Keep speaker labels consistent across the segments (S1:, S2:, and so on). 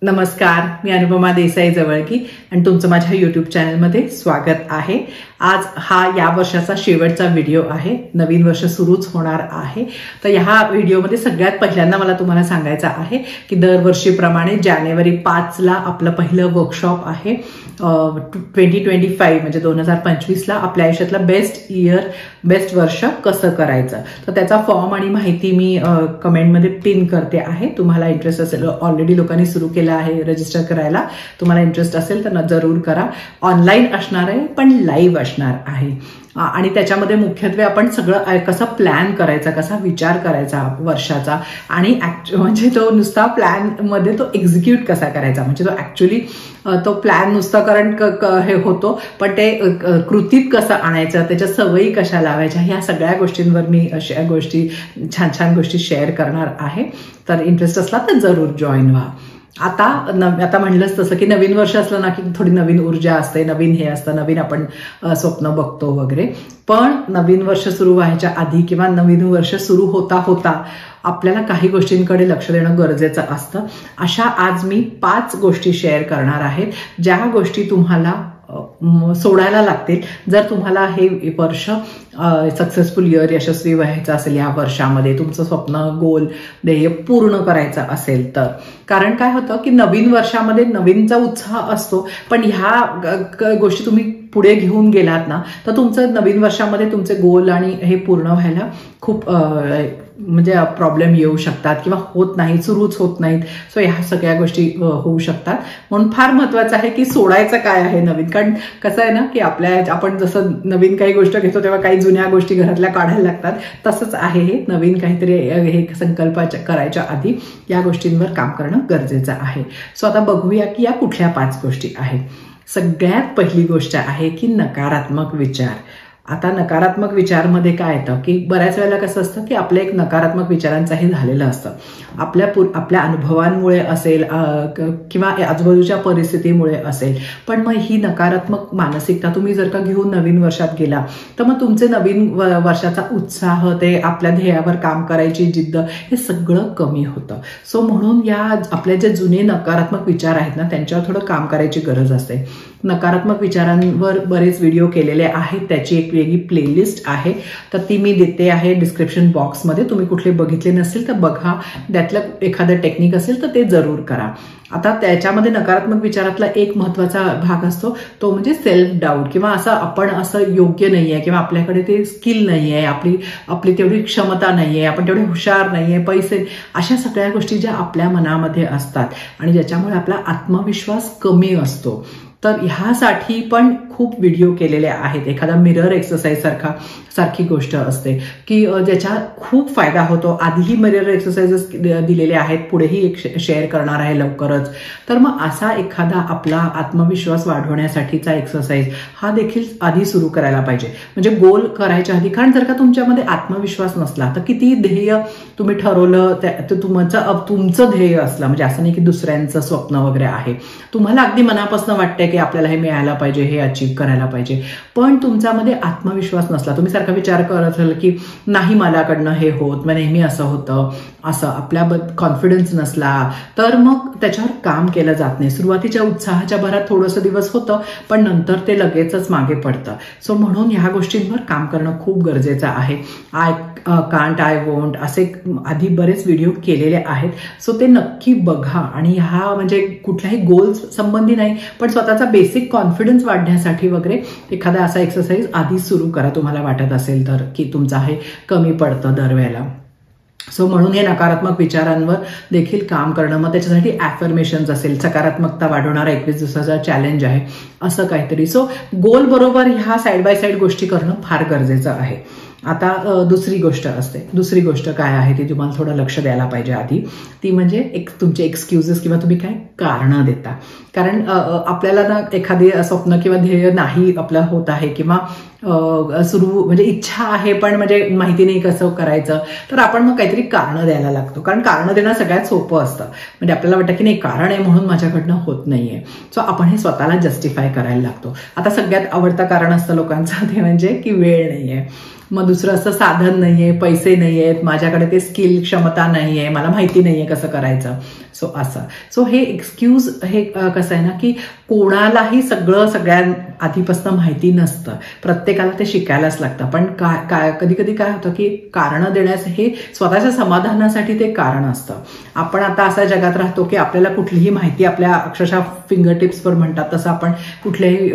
S1: नमस्कार, मी अनुपमा देसाई जवळकी आणि तुमचं माझ्या YouTube चॅनलमध्ये स्वागत आहे। आज हा या वर्षाचा शेवटचा व्हिडिओ आहे। नवीन वर्ष सुरूच होणार आहे। तर या व्हिडिओमध्ये सगळ्यात पहिल्यांदा मला तुम्हाला सांगायचं आहे की दरवर्षीप्रमाणे जानेवारी 5 ला आपलं पहिलं वर्कशॉप आहे। 2025 म्हणजे 2025 ला आपल्या आयुष्यातलं बेस्ट वर्ष कसं करायचं, तर त्याचा फॉर्म आणि माहिती मी कमेंटमध्ये पिन करते आहे। तुम्हाला इंटरेस्ट असेल, ऑलरेडी लोकांनी सुरू केलं आहे रजिस्टर करायला, तुम्हाला इंटरेस्ट असेल तर जरूर करा। ऑनलाईन असणार आहे पण लाईव्ह असणार आहे आणि त्याच्यामध्ये मुख्यत्वे आपण सगळं कसं प्लॅन करायचा, कसा विचार करायचा वर्षाचा आणि म्हणजे तो नुसता प्लॅन मध्ये तो एक्झिक्यूट कसा करायचा, म्हणजे तो ऍक्च्युअली तो प्लॅन नुसता कारण हे होतो पण ते कृतीत कसं आणायचं, त्याच्या सवयी कशा लावायच्या, ह्या सगळ्या गोष्टींवर मी अशा गोष्टी छान गोष्टी शेअर करणार आहे। तर इंटरेस्ट असला तर जरूर जॉईन व्हा। आता म्हणलंच तसं की नवीन वर्ष असलं ना की थोडी नवीन ऊर्जा असते, नवीन हे असतं, नवीन आपण स्वप्न बघतो वगैरे। पण नवीन वर्ष सुरू व्हायच्या आधी किंवा नवीन वर्ष सुरू होता आपल्याला काही गोष्टींकडे लक्ष देणं गरजेचं असतं। अशा आज मी 5 गोष्टी शेअर करणार आहे, ज्या गोष्टी तुम्हाला सोडायला लागतील जर तुम्हाला हे वर्ष सक्सेसफुल इयर, यशस्वी व्हायचं असेल, या वर्षामध्ये तुमचं स्वप्न, गोल, ध्येय पूर्ण करायचं असेल तर। कारण काय होतं की नवीन वर्षामध्ये नवीनचा उत्साह असतो, पण ह्या गोष्टी तुम्ही पुढे घेऊन गेलात ना तर तुमचं नवीन वर्षामध्ये तुमचे गोल आणि हे पूर्ण व्हायला खूप म्हणजे प्रॉब्लेम येऊ शकतात किंवा होत नाही, सुरूच होत नाहीत। सो ह्या सगळ्या गोष्टी होऊ शकतात। म्हणून फार महत्वाचं आहे की सोडायचं काय आहे नवीन। कारण कसं आहे ना की आपण जसं नवीन काही गोष्ट घेतो तेव्हा काही जुन्या गोष्टी घरातल्या काढायला लागतात, तसंच आहे हे नवीन काहीतरी हे संकल्प करायच्या आधी या गोष्टींवर काम करणं गरजेचं आहे। सो आता बघूया की या कुठल्या 5 गोष्टी आहेत। सगळ्यात पहिली गोष्ट आहे की नकारात्मक विचार। आता नकारात्मक विचारमध्ये काय येतं की बऱ्याच वेळेला कसं असतं की आपलं एक नकारात्मक विचारांचाही झालेलं असतं, आपल्या अनुभवांमुळे असेल किंवा आजूबाजूच्या परिस्थितीमुळे असेल। पण मग ही नकारात्मक मानसिकता तुम्ही जर का घेऊन नवीन वर्षात गेला तर मग तुमचे नवीन वर्षाचा उत्साह, ते आपल्या ध्येयावर काम करायची जिद्द, हे सगळं कमी होतं। सो म्हणून या आपले जे जुने नकारात्मक विचार आहेत ना त्यांच्यावर थोडं काम करायची गरज असते। नकारात्मक विचारांवर बरेच व्हिडिओ केलेले आहेत, त्याची एक वेगळी प्लेलिस्ट आहे, तर ती मी देते आहे डिस्क्रिप्शन बॉक्समध्ये। तुम्ही कुठले बघितले नसेल तर बघा, त्यातलं एखादं टेक्निक असेल तर ते जरूर करा। आता त्याच्यामध्ये नकारात्मक विचारातला एक महत्वाचा भाग असतो तो म्हणजे सेल्फ डाऊट, किंवा आपण असं योग्य नाहीये किंवा आपल्याकडे ते स्किल नाहीये, आपली तेवढी क्षमता नाहीये, आपण तेवढे हुशार नाहीये, पैसे, अशा सगळ्या गोष्टी ज्या आपल्या मनामध्ये असतात आणि ज्याच्यामुळे आपला आत्मविश्वास कमी असतो। तर ह्यासाठी पण खूप व्हिडिओ केलेले आहेत। एखादा मिरर एक्सरसाइज सारखी गोष्ट असते की ज्याचा खूप फायदा होतो। आधीही मिरर एक्सरसाइजेस दिलेले आहेत, पुढेही एक शेअर करणार आहे लवकरच। तर मग असा एखादा आपला आत्मविश्वास वाढवण्यासाठीचा एक्सरसाइज हा देखील आधी सुरू करायला पाहिजे, म्हणजे गोल करायच्या आधी। कारण जर का तुमच्यामध्ये आत्मविश्वास नसला तर किती ध्येय तुम्ही ठरवलं तर तुमचं ध्येय असलं, म्हणजे असं नाही की दुसऱ्यांचं स्वप्न वगैरे आहे, तुम्हाला अगदी मनापासून वाटतंय की आपल्याला हे मिळायला पाहिजे, हे अचीव करायला पाहिजे, पण तुमच्यामध्ये आत्मविश्वास नसला, तुम्ही सारखा विचार करत असाल की नाही मलाकडनं हे होत, मग नेहमी असं होतं, असं आपल्याबद्दल कॉन्फिडन्स नसला तर मग त्याच्यावर काम केलं जात नाही। सुरुवातीच्या उत्साहाच्या भरात थोडंसं दिवस होतं पण नंतर ते लगेचच मागे पडतं। सो म्हणून ह्या गोष्टींवर काम करणं खूप गरजेचं आहे। आय कांट, आय वोंट असे आधी बरेच व्हिडिओ केलेले आहेत, सो ते नक्की बघा। आणि हा म्हणजे कुठल्याही गोल्स संबंधी नाही, पण स्वतःचा बेसिक कॉन्फिडन्स वाढण्यासाठी वगैरे एखादा असा एक्सरसाइज आधी सुरू करा, तुम्हाला वाटत असेल तर की तुमचा हे कमी पडतं दरवेळेला। सो म्हणून हे नकारात्मक विचारांवर देखील काम करणं, मग त्याच्यासाठी ॲफर्मेशन्स असेल, सकारात्मकता वाढवणारा 21 दिवसाचा चॅलेंज आहे, असं काहीतरी। सो गोल बरोबर ह्या साईड बाय साईड गोष्टी करणं फार गरजेचं आहे। आता दुसरी गोष्ट काय आहे ती तुम्हाला थोडं लक्ष द्यायला पाहिजे आधी, ती म्हणजे तुमचे एक्सक्युजेस किंवा तुम्ही काय कारणं देता। कारण आपल्याला ना एखादी स्वप्न किंवा ध्येय नाही आपलं होत आहे किंवा सुरू म्हणजे इच्छा आहे पण म्हणजे माहिती नाही कसं करायचं, तर आपण मग काहीतरी कारणं द्यायला लागतो। कारण कारणं देणं सगळ्यात सोपं असतं, म्हणजे आपल्याला वाटतं की नाही कारण आहे म्हणून माझ्याकडनं होत नाहीये। सो आपण हे स्वतःला जस्टिफाय करायला लागतो। आता सगळ्यात आवडतं कारण असतं लोकांचं ते म्हणजे की वेळ नाहीये। मग दुसरं असं साधन नाहीये, पैसे नाहीयेत, माझ्याकडे ते स्किल क्षमता नाहीये, मला माहिती नाहीये कसं करायचं. सो हे एक्सक्यूज हे कसं आहे ना की कोणालाही सगळ्या आधीपासून माहिती नसतं, प्रत्येकाला ते शिकायलाच लागतं. पण कधी कधी काय होतं की कारण देण्याचं हे स्वतःच्या समाधानासाठी ते कारण असतं. आपण आता अशा जगात राहतो की आपल्याला कुठलीही माहिती आपल्या अक्षरशः फिंगर टिप्सवर म्हणतात तसं आपण कुठलेही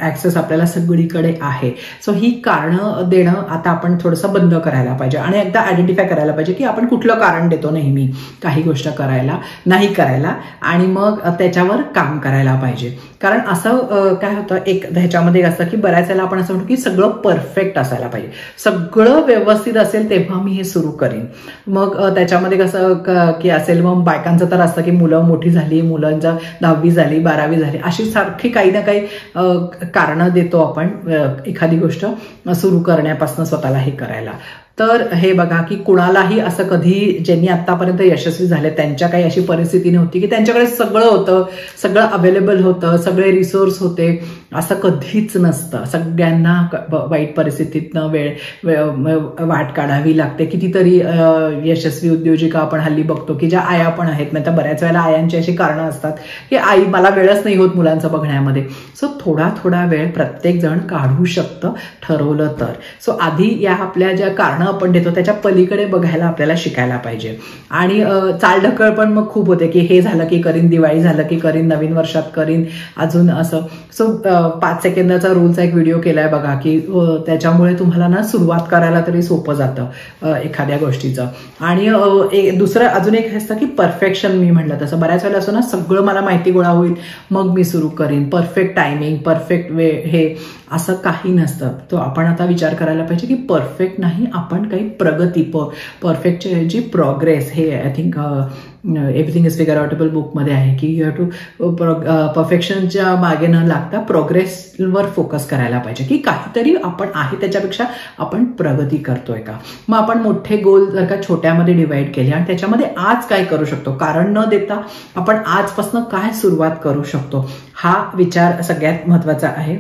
S1: ऍक्सेस आपल्याला सगळीकडे आहे. सो ही कारणं देणं आता आपण थोडंसं बंद करायला पाहिजे आणि एकदा आयडेंटिफाय करायला पाहिजे की आपण कुठलं कारण देतो नेहमी काही गोष्ट करायला नाही करायला, आणि मग त्याच्यावर काम करायला पाहिजे. कारण असं काय होतं एक ह्याच्यामध्ये असतं की बऱ्याच वेळेला आपण असं म्हणतो की सगळं परफेक्ट असायला पाहिजे, सगळं व्यवस्थित असेल तेव्हा मी हे सुरू करीन. मग त्याच्यामध्ये कसं की असेल, मग बायकांचं तर असतं की मुलं मोठी झाली, मुलांचं 10वी झाली 12वी झाली, अशी सारखी काही ना काही कारणं देतो आपण एखादी गोष्ट सुरू करण्यापासून स्वतःला हे करायला. तर हे बघा की कुणालाही असं कधी ज्यांनी आतापर्यंत यशस्वी झाले त्यांच्या काही अशी परिस्थिती नव्हती की त्यांच्याकडे सगळं होतं, सगळं अवेलेबल होतं, सगळे रिसोर्स होते, असं कधीच नसतं. सगळ्यांना वाईट परिस्थितीतनं वाट काढावी लागते. कितीतरी यशस्वी उद्योजिका आपण हल्ली बघतो की ज्या आया पण आहेत, म्हणजे बऱ्याच वेळेला आयांची अशी कारणं असतात की आई मला वेळच नाही होत मुलांचं बघण्यामध्ये. सो थोडा वेळ प्रत्येक जण काढू शकतं ठरवलं तर. सो आधी या आपल्या ज्या कारणं आपण देतो त्याच्या पलीकडे बघायला आपल्याला शिकायला पाहिजे. आणि चालढकळ पण मग खूप होते की हे झालं की करीन, दिवाळी झालं की करीन, नवीन वर्षात करीन, अजून असं. सो 5 सेकंदाचा रूलचा एक व्हिडिओ केलाय बघा की त्याच्यामुळे तुम्हाला ना सुरुवात करायला तरी सोपं जातं एखाद्या गोष्टीचं. आणि दुसरं अजून एक हे असतं की परफेक्शन, मी म्हटलं तसं बऱ्याच वेळेला असं ना सगळं मला माहिती गोळा होईल मग मी सुरू करीन, परफेक्ट टायमिंग, परफेक्ट वे, हे असं काही नसतं. तो आपण आता विचार करायला पाहिजे की परफेक्ट नाही, आपण काही प्रगती, परफेक्टची ऐवजी प्रोग्रेस, हे I think everything is figureoutable बुकमध्ये आहे की यू हॅव टू परफेक्शनच्या मागे न लागता प्रोग्रेसवर फोकस करायला पाहिजे की काहीतरी आपण आहे त्याच्यापेक्षा आपण प्रगती करतोय का. मग आपण मोठे गोल जर का छोट्यामध्ये डिवाइड केले आणि त्याच्यामध्ये आज काय करू शकतो, कारण न देता आपण आजपासून काय सुरुवात करू शकतो, हा विचार सगळ्यात महत्वाचा आहे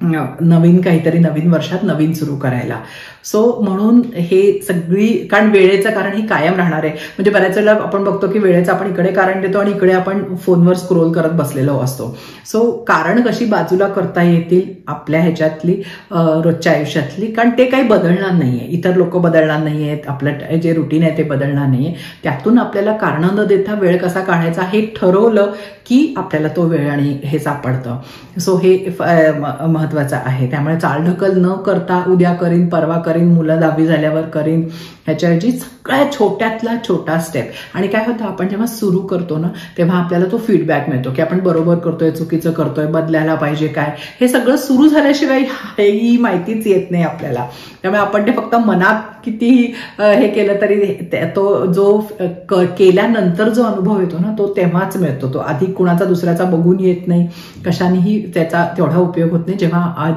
S1: नवीन काहीतरी नवीन वर्षात नवीन सुरू करायला. सो म्हणून हे सगळी, कारण वेळेचं कारण ही कायम राहणार आहे. म्हणजे बऱ्याच वेळेला आपण बघतो की वेळेचं आपण इकडे कारण देतो आणि इकडे आपण फोनवर स्क्रोल करत बसलेलो असतो. सो कारण कशी बाजूला करता येतील आपल्या ह्याच्यातली रोजच्या आयुष्यातली, कारण ते काही बदलणार नाहीये, इतर लोक बदलणार नाहीयेत, आपलं जे रुटीन आहे ते बदलणार नाहीये. त्यातून आपल्याला कारणं न देता वेळ कसा काढायचा हे ठरवलं की आपल्याला तो वेळ आणि हे सापडतं. सो हे महत्वाचं आहे. त्यामुळे चालढकल न करता उद्या करीन, परवा करीन, मुलं 10वी झाल्यावर करीन, ह्याच्याऐवजी सगळ्या छोट्यातला छोटा स्टेप. आणि काय होतं, आपण जेव्हा सुरू करतो ना तेव्हा आपल्याला तो फीडबॅक मिळतो की आपण बरोबर करतोय, चुकीचं करतोय, बदलायला पाहिजे काय, हे सगळं सुरू झाल्याशिवाय ही माहितीच येत नाही आपल्याला. त्यामुळे आपण ते फक्त मनात कितीही हे केलं तरी तो जो केल्यानंतर जो अनुभव येतो ना तो तेव्हाच मिळतो. तो आधी कुणाचा दुसऱ्याचा बघून येत नाही, कशानेही त्याचा तेवढा उपयोग होत नाही जेव्हा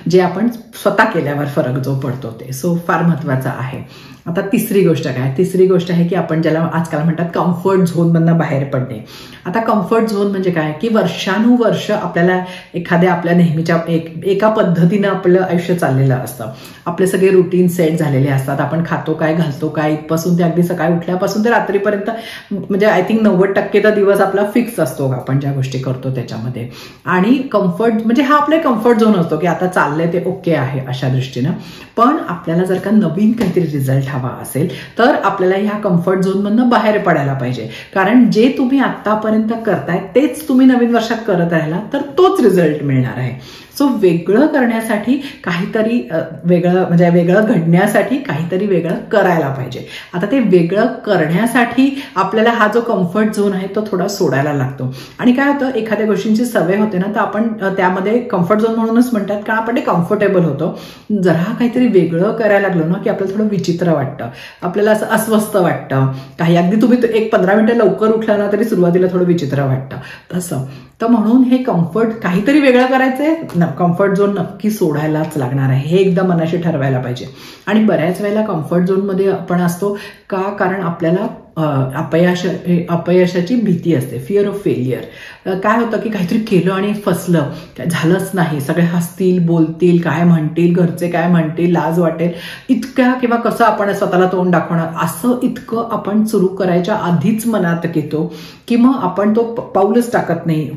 S1: जे आपण स्वतः केल्यावर फरक जो पडतो ते. सो फार महत्वाचा आहे. आता तिसरी गोष्ट काय, तिसरी गोष्ट आहे की आपण ज्याला आजकाल म्हणतात कम्फर्ट झोनमधनं बाहेर पडणे. आता कम्फर्ट झोन म्हणजे काय की वर्षानुवर्ष आपल्याला एखाद्या आपल्या नेहमीच्या एका पद्धतीनं आपलं आयुष्य चाललेलं असतं, आपले सगळे रुटीन सेट झालेले असतात, आपण खातो काय, घालतो काय, इथपासून ते अगदी सकाळी उठल्यापासून ते रात्रीपर्यंत, म्हणजे आय थिंक 90% तर दिवस आपला फिक्स असतो आपण ज्या गोष्टी करतो त्याच्यामध्ये. आणि कम्फर्ट म्हणजे हा आपला कम्फर्ट झोन असतो की आता चाललंय ते ओके आहे अशा दृष्टीनं. पण आपल्याला जर का नवीन काहीतरी रिझल्ट हवा असेल तर आपल्याला ह्या कम्फर्ट झोनमधनं बाहेर पडायला पाहिजे. कारण जे तुम्ही आतापर्यंत करताय तेच तुम्ही नवीन वर्षात करत राहिला तर तोच रिझल्ट मिळणार आहे. सो वेगळं करण्यासाठी काहीतरी वेगळं, म्हणजे वेगळं घडण्यासाठी काहीतरी वेगळं करायला पाहिजे. आता ते वेगळं करण्यासाठी आपल्याला हा जो कम्फर्ट झोन आहे तो थोडा सोडायला लागतो. आणि काय होतं, एखाद्या गोष्टींची सवय होते ना तर आपण त्यामध्ये कम्फर्ट झोन म्हणूनच म्हणतात कारण आपण ते कम्फर्टेबल होतो. जरा काहीतरी वेगळं करायला लागलो ना की आपल्याला थोडं विचित्र वाटतं, आपल्याला असं अस्वस्थ वाटतं. काही अगदी तुम्ही एक 15 मिनिटं लवकर उठला ना तरी सुरुवातीला थोडं विचित्र वाटतं तसं. तर म्हणून हे कम्फर्ट, काहीतरी वेगळं करायचंय, कम्फर्ट झोन नक्की सोडायलाच लागणार आहे, हे एकदा मनाशी ठरवायला पाहिजे. आणि बऱ्याच वेळेला कम्फर्ट झोनमध्ये आपण असतो का, कारण आपल्याला अपयशाची भीती असते, फिअर ऑफ फेलियर. काय होतं की काहीतरी केलं आणि फसलं, झालंच नाही, सगळे हसतील, बोलतील, काय म्हणतील, घरचे काय म्हणतील, लाज वाटेल, इतक्या किंवा कसं आपण स्वतःला तोंड दाखवणार, असं इतकं आपण सुरू करायच्या आधीच मनात घेतो की मग आपण तो पाऊलच टाकत नाही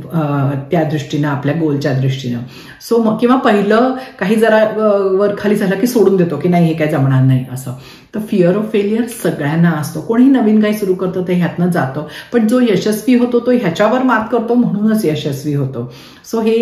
S1: त्या दृष्टीनं, आपल्या गोलच्या दृष्टीनं. सो किंवा पहिलं काही जरा वर खाली झालं की सोडून देतो की नाही हे काय जमणार नाही असं. तर फिअर ऑफ फेलियर सगळ्यांना असतो, कोणी नवीन काही सुरू करतो ते ह्यातनं जातो, पण जो यशस्वी होतो तो ह्याच्यावर मात करतो म्हणूनच यशस्वी होतो. सो हे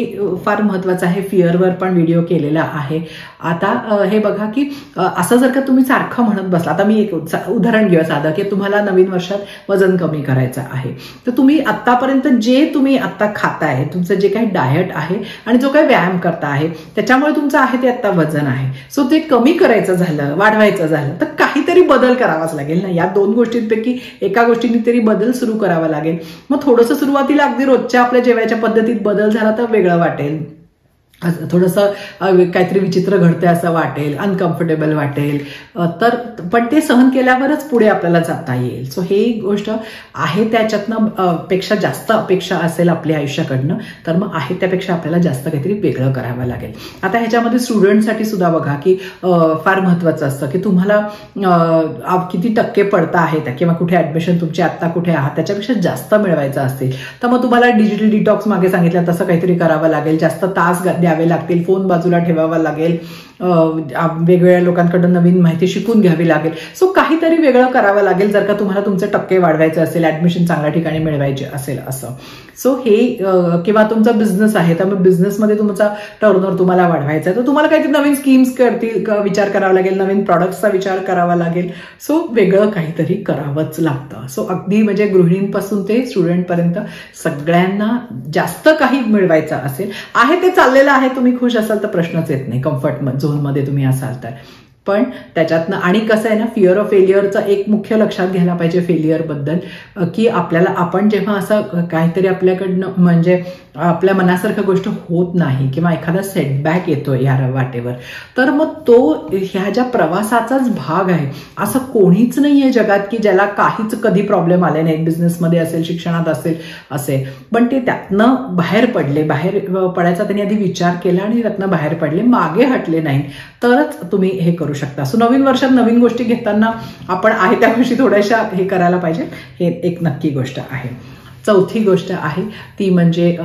S1: फार महत्वाचं आहे. फिअरवर पण व्हिडिओ केलेला आहे. आता हे बघा की असं जर का तुम्ही सारखं म्हणत बसला, आता मी एक उदाहरण घेऊया साधं, की तुम्हाला नवीन वर्षात वजन कमी करायचं आहे, तर तुम्ही आतापर्यंत जे तुम्ही आता खाताय, तुमचं जे काही डाएट आहे आणि जो काही व्यायाम करता आहे त्याच्यामुळे तुमचं आहे ते आता वजन आहे. सो ते कमी करायचं झालं, वाढवायचं झालं तर काहीतरी बदल करावाच लागेल ना. या दोन गोष्टींपैकी एका गोष्टींनी तरी बदल सुरू करावा लागेल. मग थोडंसं सुरुवातीला अगदी रोजच्या आपल्या जेवायच्या पद्धतीत बदल झाला तर वेगळं वाटेल, थोडंसं काहीतरी विचित्र घडतंय असं वाटेल, अनकम्फर्टेबल वाटेल, तर पण ते सहन केल्यावरच पुढे आपल्याला जाता येईल. सो हे गोष्ट आहे त्याच्यातनं पेक्षा जास्त अपेक्षा असेल आपल्या आयुष्याकडनं तर मग आहे त्यापेक्षा आपल्याला जास्त काहीतरी वेगळं करावं लागेल. आता ह्याच्यामध्ये स्टुडंटसाठी सुद्धा बघा की फार महत्वाचं असतं की तुम्हाला किती टक्के पडता आहेत किंवा कुठे ऍडमिशन तुमची आत्ता कुठे आहात त्याच्यापेक्षा जास्त मिळवायचं असेल तर मग तुम्हाला डिजिटल डिटॉक्स मागे सांगितलं तसं काहीतरी करावं लागेल, जास्त तास द्यावे लागतील, फोन बाजूला ठेवावा लागेल, वेगवेगळ्या लोकांकडून नवीन माहिती शिकून घ्यावी लागेल. सो काहीतरी वेगळं करावं लागेल जर का तुम्हाला तुमचे टक्के वाढवायचे असेल, ऍडमिशन चांगल्या ठिकाणी मिळवायचे असेल असं. सो हे किंवा तुमचा बिझनेस आहे तर मग बिझनेसमध्ये तुमचा टर्नओव्हर तुम्हाला वाढवायचा आहे तर तुम्हाला काहीतरी नवीन स्कीम्स विचार करावा लागेल, नवीन प्रॉडक्ट्सचा विचार करावा लागेल. सो वेगळं काहीतरी करावंच लागतं. सो अगदी म्हणजे गृहिणींपासून ते स्टुडंटपर्यंत सगळ्यांना जास्त काही मिळवायचं असेल, आहे ते चाललेलं आहे, तुम्ही खुश असाल तर प्रश्नच येत नाही, कम्फर्ट झोनमध्ये तुम्ही असाल तर. पण त्याच्यातनं आणि कसं आहे ना, फिअर ऑफ फेलियरचं एक मुख्य लक्षात घ्यायला पाहिजे फेलियर बद्दल की आपल्याला आपण जेव्हा असं काहीतरी आपल्याकडनं म्हणजे आपल्या मनासारखं गोष्ट होत नाही किंवा एखादा सेटबॅक येतो या वाटेवर तर मग तो ह्या ज्या प्रवासाचाच भाग आहे. असं कोणीच नाहीये जगात की ज्याला काहीच कधी प्रॉब्लेम आले नाही, बिझनेसमध्ये असेल, शिक्षणात असेल असे, पण ते त्यातनं बाहेर पडले, बाहेर पडायचा त्यांनी आधी विचार केला आणि त्यातनं बाहेर पडले, मागे हटले नाही तरच तुम्ही हे करू शकता. सो नवीन वर्षात नवीन गोष्टी घेताना आपण आहे त्या गोष्टी थोड्याशा हे करायला पाहिजे, हे एक नक्की गोष्ट आहे. चौथी गोष्ट आहे ती म्हणजे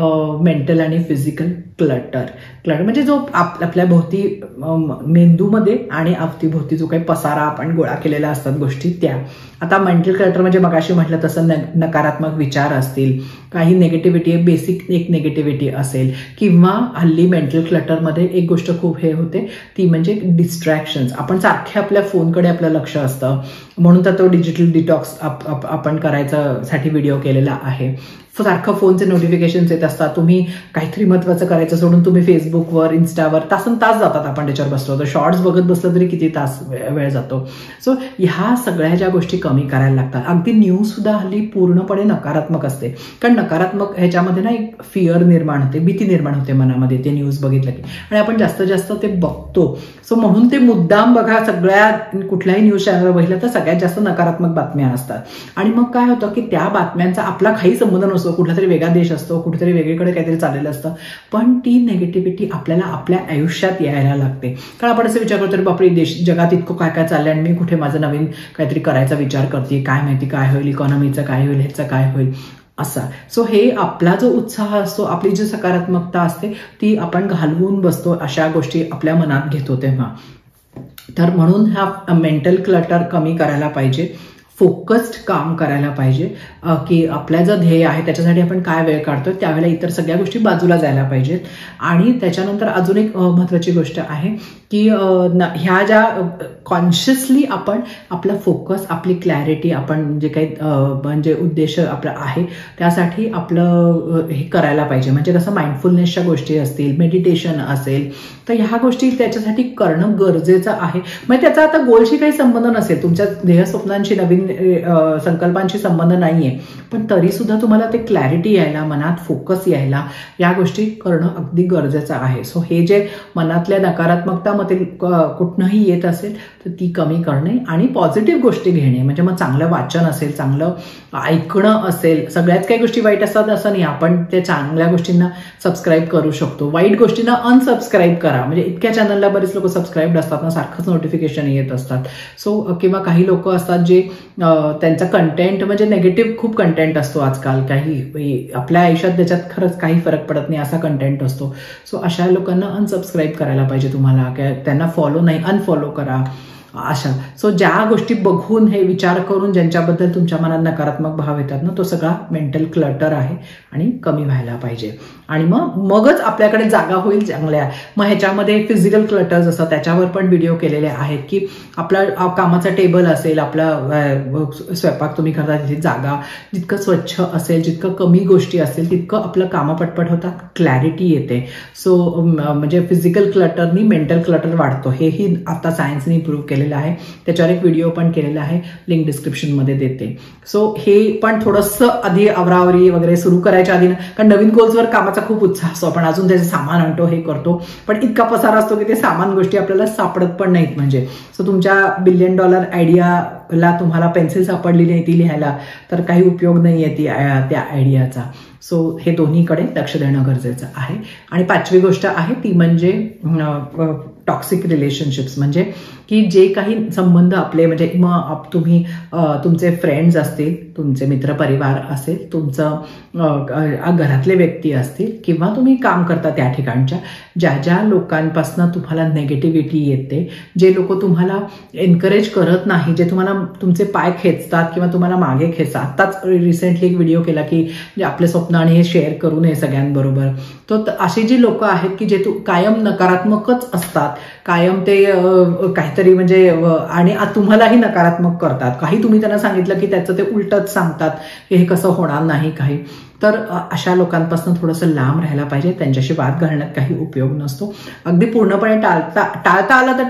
S1: मेंटल आणि फिजिकल क्लटर. म्हणजे जो आपल्या भोवती मेंदूमध्ये आणि अवतीभोवती जो काही पसारा आपण गोळा केलेला असतात गोष्टी त्या. आता मेंटल क्लटर म्हणजे मगाशी म्हटलं तसं नकारात्मक विचार असतील, काही नेगेटिव्हिटी, बेसिक एक नेगेटिव्हिटी असेल, किंवा हल्ली मेंटल क्लटरमध्ये एक गोष्ट खूप हे होते ती म्हणजे डिस्ट्रॅक्शन्स. आपण सारखे आपल्या फोनकडे आपलं लक्ष असतं, म्हणून तर तो डिजिटल डिटॉक्स आपण करायचा साठी व्हिडिओ केलेला आहे. सारखं फोनचे नोटिफिकेशन्स येत असतात, तुम्ही काहीतरी महत्वाचं करायचं सोडून तुम्ही फेसबुकवर, इन्स्टावर तासन तास जातात, आपण त्याच्यावर बसलो तर शॉर्ट्स बघत बसलं तरी किती तास वेळ जातो. सो ह्या सगळ्या ज्या गोष्टी कमी करायला लागतात. अगदी न्यूज सुद्धा हल्ली पूर्णपणे नकारात्मक असते, कारण नकारात्मक ह्याच्यामध्ये ना एक फिअर निर्माण होते, भीती निर्माण होते मनामध्ये ते न्यूज बघितलं की, आणि आपण जास्तीत जास्त ते बघतो. सो म्हणून ते मुद्दाम बघा, सगळ्या कुठल्याही न्यूज चॅनलवर बघितलं तर सगळ्यात जास्त नकारात्मक बातम्या असतात. आणि मग काय होतं की त्या बातम्यांचा आपला काही संबंध नसतो, कुठला तरी वेगळा देश असतो, कुठेतरी वेगळीकडे काहीतरी चाललेलं असतं, पण ती नेगेटिव्हिटी आपल्याला आपल्या आयुष्यात यायला लागते. कारण आपण असं विचार करतो बापरे जगात इतकं काय काय चाललंय आणि मी कुठे माझं नवीन काहीतरी करायचा विचार करते, काय माहिती काय होईल, इकॉनॉमीचं काय होईल, ह्याचं काय होईल असा. सो हे आपला जो उत्साह असतो, आपली जी सकारात्मकता असते ती आपण घालवून बसतो अशा गोष्टी आपल्या मनात घेतो तेव्हा. तर म्हणून हा मेंटल क्लटर कमी करायला पाहिजे, फोकस्ड काम करायला पाहिजे की आपल्या जो ध्येय आहे त्याच्यासाठी आपण काय वेळ काढतो, त्यावेळेला इतर सगळ्या गोष्टी बाजूला जायला पाहिजेत. आणि त्याच्यानंतर अजून एक महत्वाची गोष्ट आहे की ह्या ज्या कॉन्शियसली आपण आपला फोकस, आपली क्लॅरिटी, आपण जे काही म्हणजे उद्देश आपला आहे त्यासाठी आपलं हे करायला पाहिजे. म्हणजे कसं माइंडफुलनेसच्या गोष्टी असतील, मेडिटेशन असेल, तर ह्या गोष्टी त्याच्यासाठी करणं गरजेचं आहे. म्हणजे त्याचा आता गोलशी काही संबंध नसेल, तुमच्या ध्येय स्वप्नांशी, नवीन संकल्पांशी संबंध नाहीये, पण तरी सुद्धा तुम्हाला ते क्लॅरिटी यायला, मनात फोकस यायला, या गोष्टी करणं अगदी गरजेचं आहे. सो हे जे मनातल्या नकारात्मकतामध्ये कुठनंही येत असेल तर ती कमी करणे आणि पॉझिटिव्ह गोष्टी घेणे. म्हणजे मग चांगलं वाचन असेल, चांगलं ऐकणं असेल. सगळ्याच काही गोष्टी वाईट असतात असं नाही, आपण त्या चांगल्या गोष्टींना सबस्क्राईब करू शकतो, वाईट गोष्टींना अनसबस्क्राईब करा. म्हणजे इतक्या चॅनलला बरेच लोक सबस्क्राईब असतात ना, सारखंच नोटिफिकेशन येत असतात. सो किंवा काही लोक असतात जे त्यांचा कंटेंट म्हणजे नेगेटिव्ह खूप कंटेंट असतो आजकाल, काही आपल्या आयुष्यात त्याच्यात खरंच काही फरक पडत नाही असा कंटेंट असतो. सो अशा लोकांना अनसबस्क्राईब करायला पाहिजे तुम्हाला, त्यांना फॉलो नाही अनफॉलो करा अशा. सो ज्या गोष्टी बघून हे विचार करून ज्यांच्याबद्दल तुमच्या मनात नकारात्मक भाव येतात ना, तो सगळा मेंटल क्लटर आहे आणि कमी व्हायला पाहिजे. आणि मगच आपल्याकडे जागा होईल चांगल्या. मग ह्याच्यामध्ये फिजिकल क्लटर्स असतात, त्याच्यावर पण व्हिडिओ केलेले आहेत की आपला कामाचा टेबल असेल, आपला स्वयंपाक तुम्ही करता तिथे जागा जितकं स्वच्छ असेल, जितकं कमी गोष्टी असेल तितकं आपलं कामं पटपट होतात, क्लॅरिटी येते. सो म्हणजे फिजिकल क्लटरनी मेंटल क्लटर वाढतो, हेही आता सायन्सनी प्रूव्ह केलेलं आहे. त्याच्यावर एक व्हिडिओ पण केलेला आहे, लिंक डिस्क्रिप्शनमध्ये देते. सो हे पण थोडंसं आधी आवरावरी वगैरे सुरू करायच्या आधी, कारण नवीन गोल्सवर कामाचा खूप उत्साह असतो, आपण अजून त्याचे सामान आणतो, हे करतो, पण इतका पसारा असतो की ते सामान गोष्टी आपल्याला सापडत पण नाहीत. म्हणजे सो तुमच्या $1 बिलियन आयडियाला तुम्हाला पेन्सिल सापडली नाही ती लिहायला, तर काही उपयोग नाहीये त्या आयडियाचा. सो हे दोन्हीकडे लक्ष देणं गरजेचं आहे. आणि 5वी गोष्ट आहे ती म्हणजे टॉक्सिक रिलेशनशिप्स. म्हणजे की जे काही संबंध आपले, म्हणजे मग तुम्ही तुमचे फ्रेंड्स असतील, तुमचे मित्रपरिवार असेल, तुमचं घरातले व्यक्ती असतील, किंवा तुम्ही काम करता त्या ठिकाणच्या ज्या लोकांपासून तुम्हाला नेगेटिव्हिटी येते, जे लोक तुम्हाला एनकरेज करत नाही, जे तुम्हाला तुमचे पाय खेचतात किंवा तुम्हाला मागे खेचतात. आताच रिसेंटली एक व्हिडिओ केला की आपले स्वप्न आणि हे शेअर करू नये सगळ्यांबरोबर. तर अशी जी लोक आहेत की जे कायम नकारात्मकच असतात, कायम ते काहीतरी म्हणजे आणि तुम्हालाही नकारात्मक करतात. काही तुम्ही त्यांना सांगितलं की त्याचं ते उलटच सांगतात की हे कसं होणार नाही काही. तर अशा लोकांपासून थोडंसं लांब राहायला पाहिजे. त्यांच्याशी वाद घालण्यात काही उपयोग नसतो. अगदी पूर्णपणे टाळता आलं तर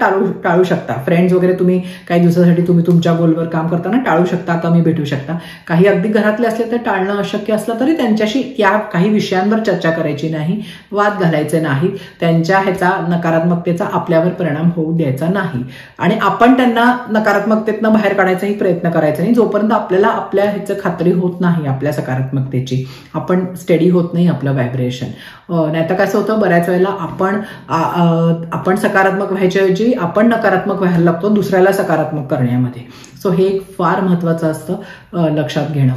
S1: टाळू शकता. फ्रेंड्स वगैरे तुम्ही काही दिवसासाठी तुम्ही तुमच्या गोलवर काम करताना टाळू शकता, कमी भेटू शकता. काही अगदी घरातले असले तर टाळणं अशक्य असलं तरी त्यांच्याशी या काही विषयांवर चर्चा करायची नाही, वाद घालायचे नाही, त्यांच्या ह्याचा नकारात्मकतेचा आपल्यावर परिणाम होऊ द्यायचा नाही. आणि आपण त्यांना नकारात्मकतेतनं बाहेर काढायचाही प्रयत्न करायचा नाही जोपर्यंत आपल्याला आपल्या ह्याचं खात्री होत नाही, आपल्या सकारात्मकतेची. आपण स्टेडी होत नाही आपलं व्हायब्रेशन. नाहीतर कसं होतं, बऱ्याच वेळेला आपण सकारात्मक व्हायच्याऐवजी आपण नकारात्मक व्हायला लागतो दुसऱ्याला सकारात्मक करण्यामध्ये. सो हे एक फार महत्वाचं असतं लक्षात घेणं.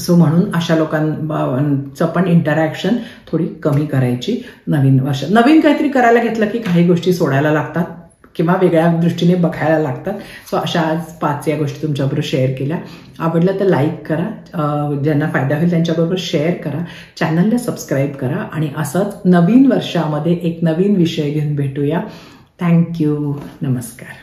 S1: सो म्हणून अशा लोकांचं पण इंटरॅक्शन थोडी कमी करायची. नवीन वर्ष नवीन काहीतरी करायला घेतलं की काही गोष्टी सोडायला लागतात किंवा वेगळ्या दृष्टीने बघायला लागतात. सो अशा आज 5 या गोष्टी तुमच्याबरोबर शेअर केल्या. आवडलं तर लाईक करा, ज्यांना फायदा होईल त्यांच्याबरोबर शेअर करा, चॅनलला सबस्क्राईब करा आणि असंच नवीन वर्षामध्ये एक नवीन विषय घेऊन भेटूया. थँक्यू. नमस्कार.